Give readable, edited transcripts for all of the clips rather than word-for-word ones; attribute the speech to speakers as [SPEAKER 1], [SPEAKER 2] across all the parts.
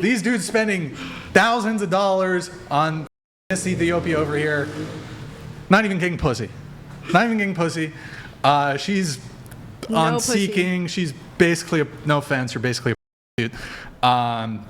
[SPEAKER 1] These dudes spending thousands of dollars on Miss Ethiopia over here, not even getting pussy. Not even getting pussy. She's on
[SPEAKER 2] pussy.
[SPEAKER 1] Seeking. She's basically, no offense, you're basically a dude. And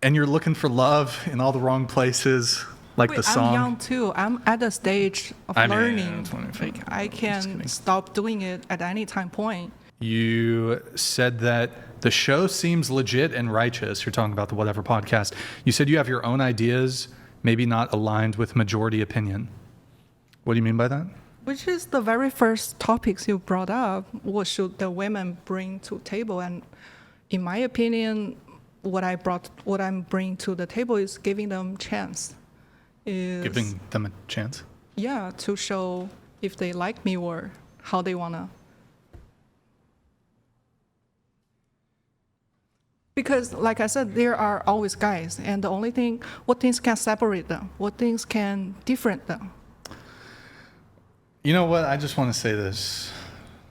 [SPEAKER 1] you're looking for love in all the wrong places, like the song.
[SPEAKER 3] I'm young too. I'm at the stage of learning. Like, I can stop doing it at any time point.
[SPEAKER 1] You said that the show seems legit and righteous. You're talking about the Whatever podcast. You said you have your own ideas, maybe not aligned with majority opinion. What do you mean by that?
[SPEAKER 3] Which is the very first topics you brought up. What should the women bring to table? And in my opinion, what I'm bringing to the table is giving them chance.
[SPEAKER 1] Giving them a chance?
[SPEAKER 3] Yeah, to show if they like me or how they wanna. Because, like I said, there are always guys, and the only thing, what things can separate them, what things can different them.
[SPEAKER 1] You know what? I just want to say this.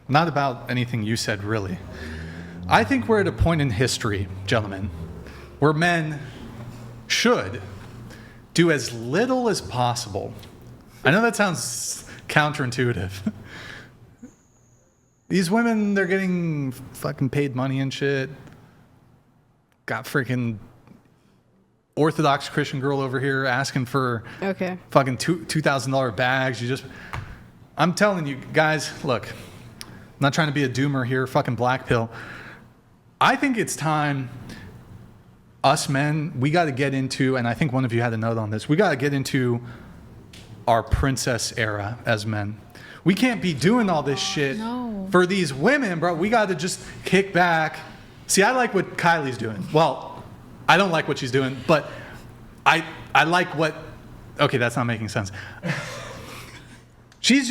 [SPEAKER 1] Not about anything you said, really. I think we're at a point in history, gentlemen, where men should do as little as possible. I know that sounds counterintuitive. These women, they're getting fucking paid money and shit. Got freaking Orthodox Christian girl over here asking for fucking $2,000 bags. I'm telling you guys, look, I'm not trying to be a doomer here, fucking black pill. I think it's time, us men, we got to get into, and I think one of you had a note on this, we got to get into our princess era as men. We can't be doing all this shit for these women, bro. We got to just kick back. See, I like what Kylie's doing. Well, I don't like what she's doing, but I like what... Okay, that's not making sense. She's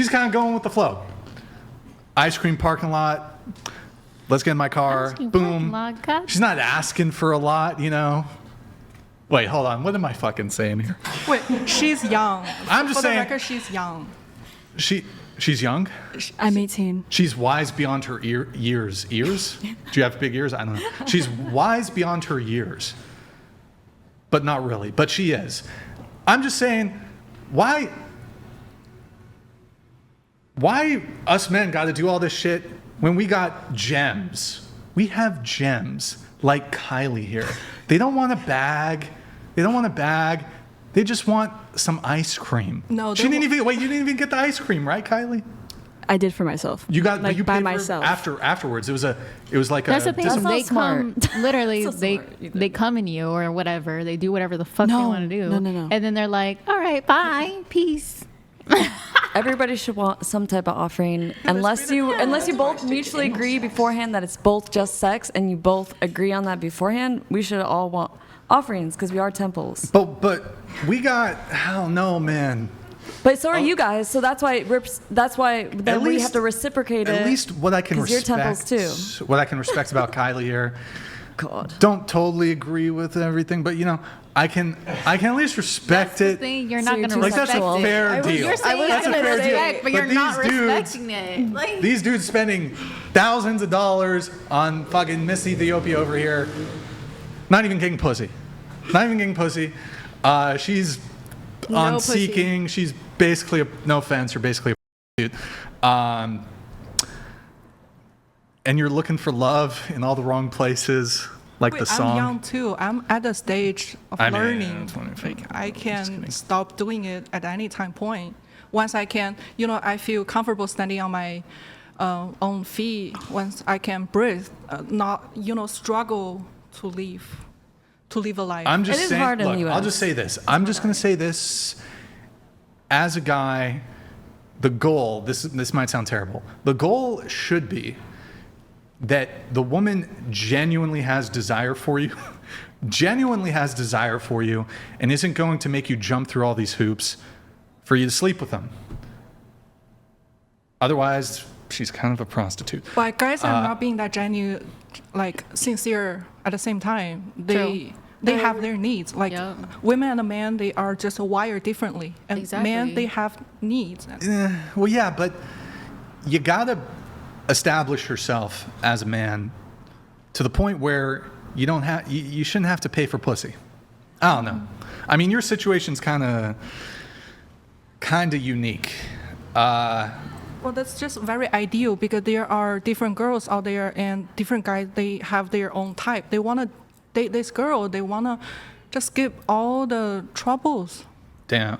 [SPEAKER 1] kind of going with the flow. Ice cream parking lot. Let's get in my car. Boom. She's not asking for a lot, you know. Wait, hold on. What am I fucking saying here?
[SPEAKER 3] Wait, she's young.
[SPEAKER 1] I'm just saying...
[SPEAKER 3] For the record, she's young.
[SPEAKER 1] She's young?
[SPEAKER 2] I'm 18.
[SPEAKER 1] She's wise beyond her years. Ears? Do you have big ears? I don't know. She's wise beyond her years. But not really. But she is. I'm just saying, why us men got to do all this shit when we got gems? We have gems like Kylie here. They don't want a bag. They just want some ice cream.
[SPEAKER 3] No,
[SPEAKER 1] you didn't even get the ice cream, right, Kylie?
[SPEAKER 2] I did for myself.
[SPEAKER 1] You got,
[SPEAKER 2] like,
[SPEAKER 1] but you
[SPEAKER 2] by
[SPEAKER 1] paid
[SPEAKER 2] myself.
[SPEAKER 1] Afterwards. It was like
[SPEAKER 4] That's
[SPEAKER 1] a.
[SPEAKER 4] the thing. They come literally. They come in you or whatever. They do whatever the fuck they want to do.
[SPEAKER 2] No.
[SPEAKER 4] And then they're like, "All right, bye, peace."
[SPEAKER 5] Everybody should want some type of offering, unless you both mutually agree beforehand that it's both just sex, and you both agree on that beforehand. We should all want offerings because we are temples.
[SPEAKER 1] But we got, hell no, man.
[SPEAKER 5] But so are you guys, so that's why then we have to reciprocate it.
[SPEAKER 1] At least what I can respect.
[SPEAKER 5] You're temples too.
[SPEAKER 1] What I can respect about Kylie here.
[SPEAKER 5] God.
[SPEAKER 1] Don't totally agree with everything, but you know, I can at least respect it.
[SPEAKER 4] You're not going to
[SPEAKER 1] like
[SPEAKER 4] respect
[SPEAKER 1] that's a fair deal.
[SPEAKER 4] You're saying
[SPEAKER 1] that's a fair deal.
[SPEAKER 4] but you're not respecting it.
[SPEAKER 1] Like, these dudes spending thousands of dollars on fucking Miss Ethiopia over here, not even getting pussy. She's on
[SPEAKER 3] pussy.
[SPEAKER 1] Seeking. She's basically, no offense, you're basically a dude. And you're looking for love in all the wrong places, like the song.
[SPEAKER 3] I'm young too. I'm at the stage of learning. Like, I can stop doing it at any time point. Once I can, I feel comfortable standing on my own feet. Once I can breathe, not struggle to live a life.
[SPEAKER 1] I'm just saying.
[SPEAKER 5] Hard in the US.
[SPEAKER 1] I'll just say this. I'm just going to say this. As a guy, the goal. This might sound terrible. The goal should be that the woman genuinely has desire for you, and isn't going to make you jump through all these hoops for you to sleep with them. Otherwise, she's kind of a prostitute.
[SPEAKER 3] But guys are not being that genuine, like sincere at the same time. They have their needs. Like women and men, they are just wired differently. And men, they have needs.
[SPEAKER 1] Well, yeah, but you gotta establish yourself as a man to the point where you shouldn't have to pay for pussy. I don't know. I mean, your situation's kind of unique.
[SPEAKER 3] Well, that's just very ideal because there are different girls out there and different guys. They have their own type. They want to date this girl. They want to just skip all the troubles.
[SPEAKER 1] Damn.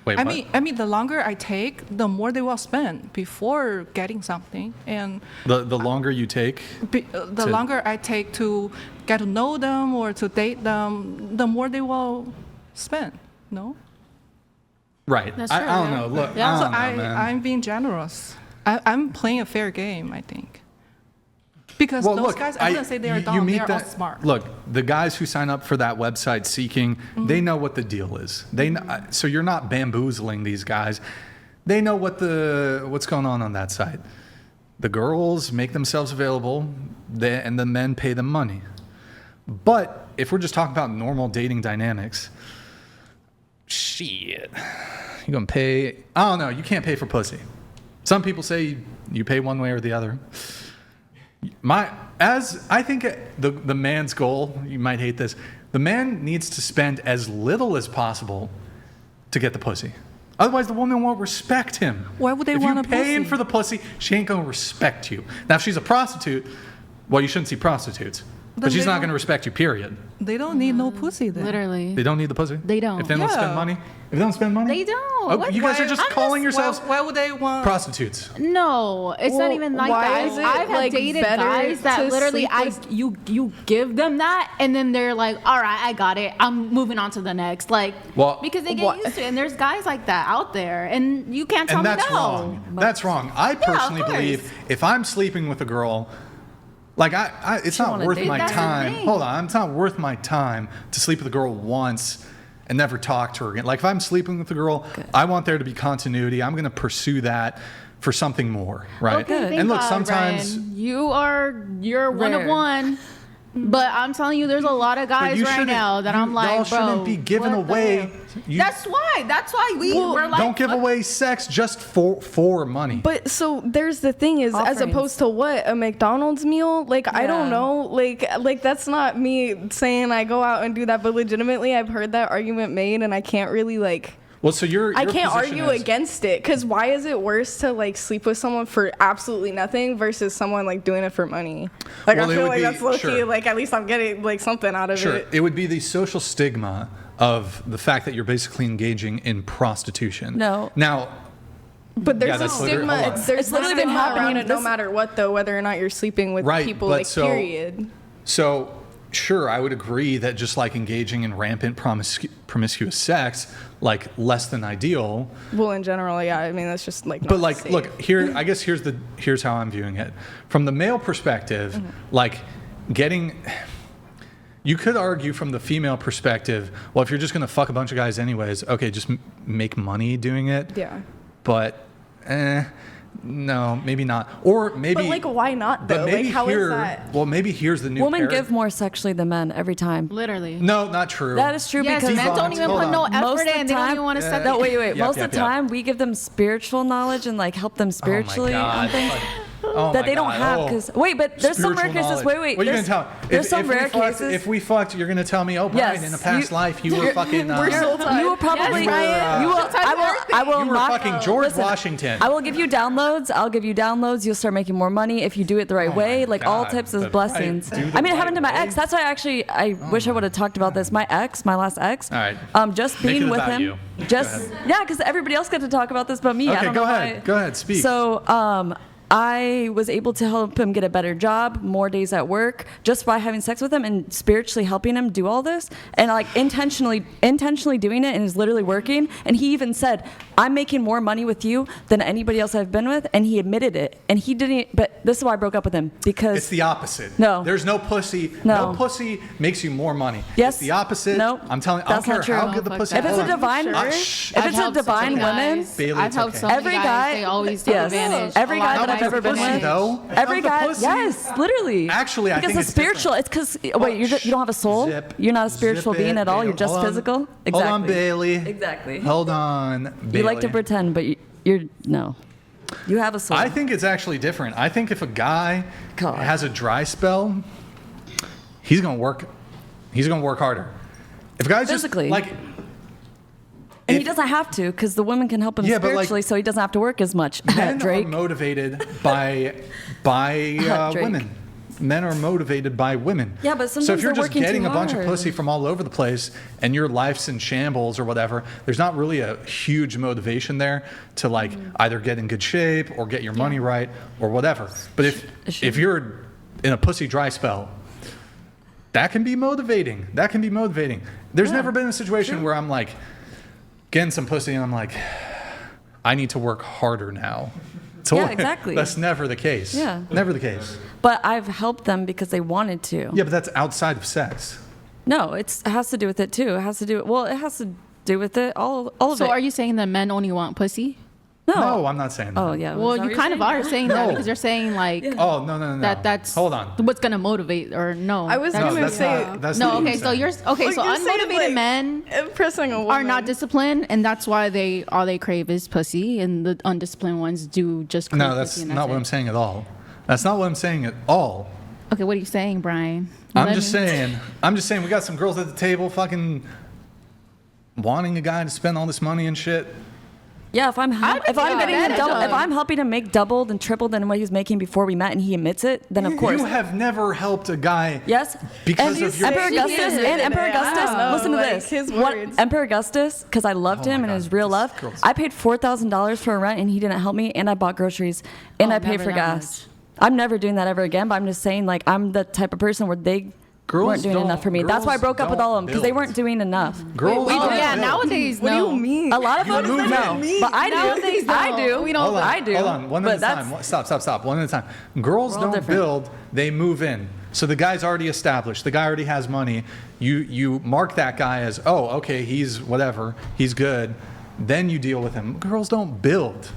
[SPEAKER 1] Wait, what?
[SPEAKER 3] I mean, the longer I take, the more they will spend before getting something. And
[SPEAKER 1] the longer you take,
[SPEAKER 3] the longer I take to get to know them or to date them, the more they will spend. No.
[SPEAKER 1] Right.
[SPEAKER 2] That's true,
[SPEAKER 1] I don't
[SPEAKER 2] yeah.
[SPEAKER 1] know. Look,
[SPEAKER 2] Yeah.
[SPEAKER 1] I
[SPEAKER 3] So
[SPEAKER 1] don't know, man.
[SPEAKER 3] I'm being generous. I'm playing a fair game, I think. Because those guys, I wouldn't say they are dumb. They are all smart.
[SPEAKER 1] Look, the guys who sign up for that website Seeking, they know what the deal is. So you're not bamboozling these guys. They know what's going on that site. The girls make themselves available, and the men pay them money. But if we're just talking about normal dating dynamics, shit, you're gonna pay? I don't know. You can't pay for pussy. Some people say you pay one way or the other. I think the man's goal, you might hate this, the man needs to spend as little as possible to get the pussy. Otherwise, the woman won't respect him.
[SPEAKER 3] Why would they want a
[SPEAKER 1] If you're paying
[SPEAKER 3] pussy?
[SPEAKER 1] for the pussy, she ain't gonna respect you. Now, if she's a prostitute, well, you shouldn't see prostitutes. But
[SPEAKER 3] Then
[SPEAKER 1] she's
[SPEAKER 3] they
[SPEAKER 1] not
[SPEAKER 3] don't-
[SPEAKER 1] gonna respect you, period.
[SPEAKER 3] They don't need no pussy then.
[SPEAKER 4] Literally.
[SPEAKER 1] They don't need the pussy?
[SPEAKER 4] They don't.
[SPEAKER 1] If they don't
[SPEAKER 3] Yeah.
[SPEAKER 1] spend money? If they don't spend money?
[SPEAKER 4] They don't.
[SPEAKER 1] Oh,
[SPEAKER 4] What-
[SPEAKER 1] you guys
[SPEAKER 4] why-
[SPEAKER 1] are just
[SPEAKER 4] I'm
[SPEAKER 1] calling yourselves
[SPEAKER 3] Why would they want?
[SPEAKER 1] prostitutes.
[SPEAKER 4] No, it's not
[SPEAKER 6] Well,
[SPEAKER 4] even like
[SPEAKER 6] why
[SPEAKER 4] that.
[SPEAKER 6] is it,
[SPEAKER 4] I've
[SPEAKER 6] like,
[SPEAKER 4] dated
[SPEAKER 6] better
[SPEAKER 4] guys that
[SPEAKER 6] to
[SPEAKER 4] literally
[SPEAKER 6] sleep with-
[SPEAKER 4] you give them that and then they're like, all right, I got it. I'm moving on to the next. Like,
[SPEAKER 1] Well-
[SPEAKER 4] because they get
[SPEAKER 6] What?
[SPEAKER 4] used to it. And there's guys like that out there, and you can't tell
[SPEAKER 1] And
[SPEAKER 4] me
[SPEAKER 1] that's
[SPEAKER 4] no.
[SPEAKER 1] wrong. That's wrong. I personally
[SPEAKER 4] course.
[SPEAKER 1] believe if I'm sleeping with a girl, like it's not
[SPEAKER 5] wanna
[SPEAKER 1] worth
[SPEAKER 5] date
[SPEAKER 1] my
[SPEAKER 4] That's the
[SPEAKER 1] time.
[SPEAKER 4] thing.
[SPEAKER 1] Hold on, it's not worth my time to sleep with a girl once and never talk to her again. Like if I'm sleeping with a girl, I want there to be continuity. I'm going to pursue that for something more, right?
[SPEAKER 4] Okay, thank
[SPEAKER 1] and look,
[SPEAKER 4] God,
[SPEAKER 1] sometimes
[SPEAKER 4] Ryan. you're one of
[SPEAKER 5] Rare.
[SPEAKER 4] one. But I'm telling you, there's a lot of guys right
[SPEAKER 1] shouldn't-
[SPEAKER 4] now that I'm like,
[SPEAKER 1] y'all
[SPEAKER 4] bro.
[SPEAKER 1] shouldn't be giving
[SPEAKER 4] what the
[SPEAKER 1] away.
[SPEAKER 4] hell?
[SPEAKER 1] You-
[SPEAKER 4] That's why we're like,
[SPEAKER 1] don't give
[SPEAKER 4] what-
[SPEAKER 1] away sex just for money.
[SPEAKER 6] But so there's the thing is, as
[SPEAKER 5] Offerings.
[SPEAKER 6] opposed to what, a McDonald's meal? Like I don't
[SPEAKER 5] Yeah.
[SPEAKER 6] know. Like that's not me saying I go out and do that, but legitimately I've heard that argument made, and I can't really like.
[SPEAKER 1] Well, so your
[SPEAKER 6] I can't
[SPEAKER 1] position
[SPEAKER 6] argue
[SPEAKER 1] is-
[SPEAKER 6] against it, because why is it worse to like sleep with someone for absolutely nothing versus someone like doing it for money? Like
[SPEAKER 1] Well,
[SPEAKER 6] I
[SPEAKER 1] it
[SPEAKER 6] feel
[SPEAKER 1] would
[SPEAKER 6] like
[SPEAKER 1] be-
[SPEAKER 6] that's low key.
[SPEAKER 1] sure.
[SPEAKER 6] Like at least I'm getting like something out of
[SPEAKER 1] Sure,
[SPEAKER 6] it.
[SPEAKER 1] it would be the social stigma of the fact that you're basically engaging in prostitution.
[SPEAKER 5] No.
[SPEAKER 1] Now,
[SPEAKER 6] But there's
[SPEAKER 1] Yeah,
[SPEAKER 6] a
[SPEAKER 1] that's literally-
[SPEAKER 6] stigma.
[SPEAKER 1] hold on.
[SPEAKER 6] There's
[SPEAKER 5] It's
[SPEAKER 6] a
[SPEAKER 5] literally been
[SPEAKER 6] stigma around
[SPEAKER 5] happening.
[SPEAKER 6] it no
[SPEAKER 5] This-
[SPEAKER 6] matter what, though, whether or not you're sleeping with
[SPEAKER 1] Right,
[SPEAKER 6] people.
[SPEAKER 1] but
[SPEAKER 6] Like
[SPEAKER 1] so-
[SPEAKER 6] period.
[SPEAKER 1] so sure, I would agree that just like engaging in rampant promiscuous sex, like less than ideal.
[SPEAKER 6] Well, in general, yeah. I mean, that's just like.
[SPEAKER 1] But
[SPEAKER 6] not
[SPEAKER 1] like,
[SPEAKER 6] safe.
[SPEAKER 1] look here. I guess here's how I'm viewing it from the male perspective. Like, getting. You could argue from the female perspective. Well, if you're just gonna fuck a bunch of guys anyways, okay, just make money doing it.
[SPEAKER 6] Yeah.
[SPEAKER 1] But, no, maybe not. Or maybe.
[SPEAKER 6] But like, why not
[SPEAKER 1] But
[SPEAKER 6] though?
[SPEAKER 1] maybe
[SPEAKER 6] Like, how is
[SPEAKER 1] here.
[SPEAKER 6] that?
[SPEAKER 1] Well, maybe here's the new.
[SPEAKER 5] Women give more sexually than men every time.
[SPEAKER 4] Literally.
[SPEAKER 1] No, not true.
[SPEAKER 5] That is true
[SPEAKER 4] Yes,
[SPEAKER 5] because
[SPEAKER 4] men don't even
[SPEAKER 1] Hold
[SPEAKER 4] put
[SPEAKER 1] on.
[SPEAKER 4] no
[SPEAKER 5] Most
[SPEAKER 4] effort
[SPEAKER 5] of the
[SPEAKER 4] in. They don't
[SPEAKER 5] time-
[SPEAKER 4] even want to set
[SPEAKER 5] No, wait.
[SPEAKER 1] Yep,
[SPEAKER 5] Most
[SPEAKER 1] yep,
[SPEAKER 5] of the
[SPEAKER 1] yep.
[SPEAKER 5] time, we give them spiritual knowledge and like help them spiritually
[SPEAKER 1] Oh my
[SPEAKER 5] on things
[SPEAKER 1] God. Oh
[SPEAKER 5] that
[SPEAKER 1] my
[SPEAKER 5] they don't
[SPEAKER 1] God.
[SPEAKER 5] have.
[SPEAKER 1] Oh.
[SPEAKER 5] Because wait, but there's some rare
[SPEAKER 1] Spiritual
[SPEAKER 5] cases.
[SPEAKER 1] knowledge.
[SPEAKER 5] Wait.
[SPEAKER 1] What are you
[SPEAKER 5] There's,
[SPEAKER 1] gonna tell?
[SPEAKER 5] there's some
[SPEAKER 1] if we
[SPEAKER 5] rare
[SPEAKER 1] fucked,
[SPEAKER 5] cases.
[SPEAKER 1] If we fucked, you're gonna tell me, oh, Brian,
[SPEAKER 5] Yes,
[SPEAKER 1] in a past
[SPEAKER 5] you-
[SPEAKER 1] life, you were fucking.
[SPEAKER 6] We're soul tied.
[SPEAKER 5] you will probably.
[SPEAKER 1] You were,
[SPEAKER 5] you will. I will
[SPEAKER 1] you were
[SPEAKER 5] knock-
[SPEAKER 1] fucking George
[SPEAKER 5] listen,
[SPEAKER 1] Washington.
[SPEAKER 5] I will give you downloads. I'll give you downloads. You'll start making more money if you do it the right
[SPEAKER 1] Oh
[SPEAKER 5] way.
[SPEAKER 1] my
[SPEAKER 5] Like all
[SPEAKER 1] God,
[SPEAKER 5] types
[SPEAKER 1] the
[SPEAKER 5] of
[SPEAKER 1] right-
[SPEAKER 5] blessings.
[SPEAKER 1] do the
[SPEAKER 5] I mean, it happened to
[SPEAKER 1] right
[SPEAKER 5] my
[SPEAKER 1] way?
[SPEAKER 5] ex. That's why I wish I would have talked about this. My last ex.
[SPEAKER 1] All right.
[SPEAKER 5] Just
[SPEAKER 1] Make it
[SPEAKER 5] being with
[SPEAKER 1] about
[SPEAKER 5] him.
[SPEAKER 1] you.
[SPEAKER 5] Just
[SPEAKER 1] Go
[SPEAKER 5] yeah, because everybody else got to talk about this but me. I
[SPEAKER 1] Okay,
[SPEAKER 5] don't
[SPEAKER 1] go
[SPEAKER 5] know
[SPEAKER 1] ahead.
[SPEAKER 5] why.
[SPEAKER 1] Go ahead, speak.
[SPEAKER 5] So I was able to help him get a better job, more days at work, just by having sex with him and spiritually helping him do all this, and like intentionally doing it, and is literally working. And he even said, "I'm making more money with you than anybody else I've been with," and he admitted it. And he didn't. But this is why I broke up with him because
[SPEAKER 1] It's the opposite.
[SPEAKER 5] No.
[SPEAKER 1] There's no pussy.
[SPEAKER 5] No.
[SPEAKER 1] pussy makes you more money.
[SPEAKER 5] Yes.
[SPEAKER 1] It's the opposite.
[SPEAKER 5] No.
[SPEAKER 1] I'm telling you, I
[SPEAKER 5] That's
[SPEAKER 1] don't
[SPEAKER 5] not
[SPEAKER 1] care how
[SPEAKER 5] true.
[SPEAKER 1] good the
[SPEAKER 2] Oh, fuck
[SPEAKER 1] pussy
[SPEAKER 2] that.
[SPEAKER 5] if it's a
[SPEAKER 1] Hold on.
[SPEAKER 5] divine,
[SPEAKER 1] Shh.
[SPEAKER 5] if it's a divine woman.
[SPEAKER 1] Bailey,
[SPEAKER 2] I've
[SPEAKER 1] it's
[SPEAKER 2] helped
[SPEAKER 1] okay.
[SPEAKER 2] so many
[SPEAKER 5] Every
[SPEAKER 2] guys.
[SPEAKER 5] guy-
[SPEAKER 2] They always take
[SPEAKER 5] yes.
[SPEAKER 2] advantage.
[SPEAKER 5] Every
[SPEAKER 2] A
[SPEAKER 5] guy
[SPEAKER 2] lot
[SPEAKER 5] that
[SPEAKER 2] of
[SPEAKER 5] I've
[SPEAKER 2] guys
[SPEAKER 5] ever been
[SPEAKER 1] pussy,
[SPEAKER 5] with.
[SPEAKER 1] though.
[SPEAKER 5] Every
[SPEAKER 1] It's not
[SPEAKER 5] guy,
[SPEAKER 1] the pussy.
[SPEAKER 5] yes, literally.
[SPEAKER 1] Actually, I
[SPEAKER 5] because
[SPEAKER 1] think
[SPEAKER 5] the
[SPEAKER 1] it's
[SPEAKER 5] spiritual.
[SPEAKER 1] different.
[SPEAKER 5] It's because wait, you don't have a soul.
[SPEAKER 1] Zip.
[SPEAKER 5] You're not a spiritual
[SPEAKER 1] Zip it,
[SPEAKER 5] being at all.
[SPEAKER 1] Bailey.
[SPEAKER 5] You're just
[SPEAKER 1] Hold on.
[SPEAKER 5] physical. Exactly.
[SPEAKER 1] Hold on, Bailey.
[SPEAKER 5] Exactly.
[SPEAKER 1] Hold on, Bailey.
[SPEAKER 5] You like to pretend, but you're no. You have a soul.
[SPEAKER 1] I think it's actually different. I think if a guy
[SPEAKER 5] God.
[SPEAKER 1] has a dry spell, he's gonna work harder. If a guy's
[SPEAKER 5] Physically.
[SPEAKER 1] just like,
[SPEAKER 5] And he doesn't have to, because the women can help him
[SPEAKER 1] Yeah, but, like,
[SPEAKER 5] spiritually, so he doesn't have to work as much.
[SPEAKER 1] men
[SPEAKER 5] Drake.
[SPEAKER 1] are motivated by
[SPEAKER 5] Drake.
[SPEAKER 1] women. Men are motivated by women.
[SPEAKER 5] Yeah, but
[SPEAKER 1] so
[SPEAKER 5] sometimes
[SPEAKER 1] if you're
[SPEAKER 5] they're
[SPEAKER 1] just
[SPEAKER 5] working
[SPEAKER 1] getting
[SPEAKER 5] too
[SPEAKER 1] a bunch of
[SPEAKER 5] hard.
[SPEAKER 1] pussy from all over the place and your life's in shambles or whatever, there's not really a huge motivation there to like either get in good shape or get your money right or whatever. But if you're in a pussy dry spell, that can be motivating. There's never been a situation where I'm like getting some pussy and I'm like, I need to work harder now.
[SPEAKER 5] Yeah, exactly.
[SPEAKER 1] That's never the case.
[SPEAKER 5] Yeah.
[SPEAKER 1] Never the case.
[SPEAKER 5] But I've helped them because they wanted to.
[SPEAKER 1] Yeah, but that's outside of sex.
[SPEAKER 5] No, it has to do with it too. It has to do with it. All of it.
[SPEAKER 4] So are you saying that men only want pussy?
[SPEAKER 1] No, I'm not saying that.
[SPEAKER 5] Oh yeah.
[SPEAKER 4] Well,
[SPEAKER 5] Is that
[SPEAKER 4] you
[SPEAKER 5] what
[SPEAKER 4] kind
[SPEAKER 5] you're
[SPEAKER 4] of are saying that
[SPEAKER 1] No.
[SPEAKER 4] because you're saying like
[SPEAKER 1] Oh, no.
[SPEAKER 4] that's
[SPEAKER 1] Hold on.
[SPEAKER 4] what's gonna motivate or no.
[SPEAKER 6] I was
[SPEAKER 4] that's-
[SPEAKER 6] gonna
[SPEAKER 1] that's
[SPEAKER 6] say
[SPEAKER 1] not, that's
[SPEAKER 4] no.
[SPEAKER 1] not what
[SPEAKER 4] Okay,
[SPEAKER 1] I'm
[SPEAKER 4] so
[SPEAKER 1] saying.
[SPEAKER 4] you're okay. So
[SPEAKER 6] Like, you're saying,
[SPEAKER 4] unmotivated
[SPEAKER 6] like,
[SPEAKER 4] men
[SPEAKER 6] impressing a woman
[SPEAKER 4] are not disciplined, and that's why all they crave is pussy, and the undisciplined ones do just crave
[SPEAKER 1] No,
[SPEAKER 4] pussy,
[SPEAKER 1] that's
[SPEAKER 4] and
[SPEAKER 1] not what
[SPEAKER 4] it.
[SPEAKER 1] I'm saying at all. That's not what I'm saying at all.
[SPEAKER 4] Okay, what are you saying, Brian?
[SPEAKER 1] I'm just saying we got some girls at the table fucking wanting a guy to spend all this money and shit.
[SPEAKER 5] Yeah, if I'm helping him make doubled and tripled than what he was making before we met, and he admits it, then of course.
[SPEAKER 1] You have never helped a guy.
[SPEAKER 5] Yes,
[SPEAKER 1] Because
[SPEAKER 5] and
[SPEAKER 1] of your.
[SPEAKER 5] Emperor Augustus and Emperor
[SPEAKER 6] I
[SPEAKER 5] Augustus.
[SPEAKER 6] don't know,
[SPEAKER 5] Listen to
[SPEAKER 6] like,
[SPEAKER 5] this.
[SPEAKER 6] his
[SPEAKER 5] What-
[SPEAKER 6] words.
[SPEAKER 5] Emperor Augustus, because I loved
[SPEAKER 1] Oh my
[SPEAKER 5] him and
[SPEAKER 1] God,
[SPEAKER 5] his real
[SPEAKER 1] this
[SPEAKER 5] love.
[SPEAKER 1] girl's-
[SPEAKER 5] I paid $4,000 for a rent, and he didn't help me, and I bought groceries, and I paid
[SPEAKER 4] never
[SPEAKER 5] for
[SPEAKER 4] that
[SPEAKER 5] gas. I'm never doing that ever again. But I'm just saying, like, I'm the type of person where they
[SPEAKER 1] Girls
[SPEAKER 5] weren't doing
[SPEAKER 1] don't-
[SPEAKER 5] enough for me. That's why I broke up with
[SPEAKER 1] girls
[SPEAKER 5] all of them, because they
[SPEAKER 1] don't
[SPEAKER 5] weren't doing enough.
[SPEAKER 1] Girls
[SPEAKER 4] Oh
[SPEAKER 1] don't
[SPEAKER 4] yeah,
[SPEAKER 1] build.
[SPEAKER 4] nowadays
[SPEAKER 6] What do
[SPEAKER 4] no.
[SPEAKER 6] you mean?
[SPEAKER 5] A lot of
[SPEAKER 1] You
[SPEAKER 5] them
[SPEAKER 1] move
[SPEAKER 5] no,
[SPEAKER 1] in.
[SPEAKER 5] but I do.
[SPEAKER 4] Nowadays,
[SPEAKER 5] I
[SPEAKER 4] no.
[SPEAKER 5] do.
[SPEAKER 4] We don't-
[SPEAKER 1] Hold on,
[SPEAKER 5] I do.
[SPEAKER 1] Hold on, one
[SPEAKER 5] but
[SPEAKER 1] at a time.
[SPEAKER 5] that's-
[SPEAKER 1] Stop. One at a time. Girls
[SPEAKER 5] all
[SPEAKER 1] don't
[SPEAKER 5] different.
[SPEAKER 1] build; they move in. So the guy's already established. The guy already has money. You mark that guy as, oh, okay, he's whatever, he's good. Then you deal with him. Girls don't build.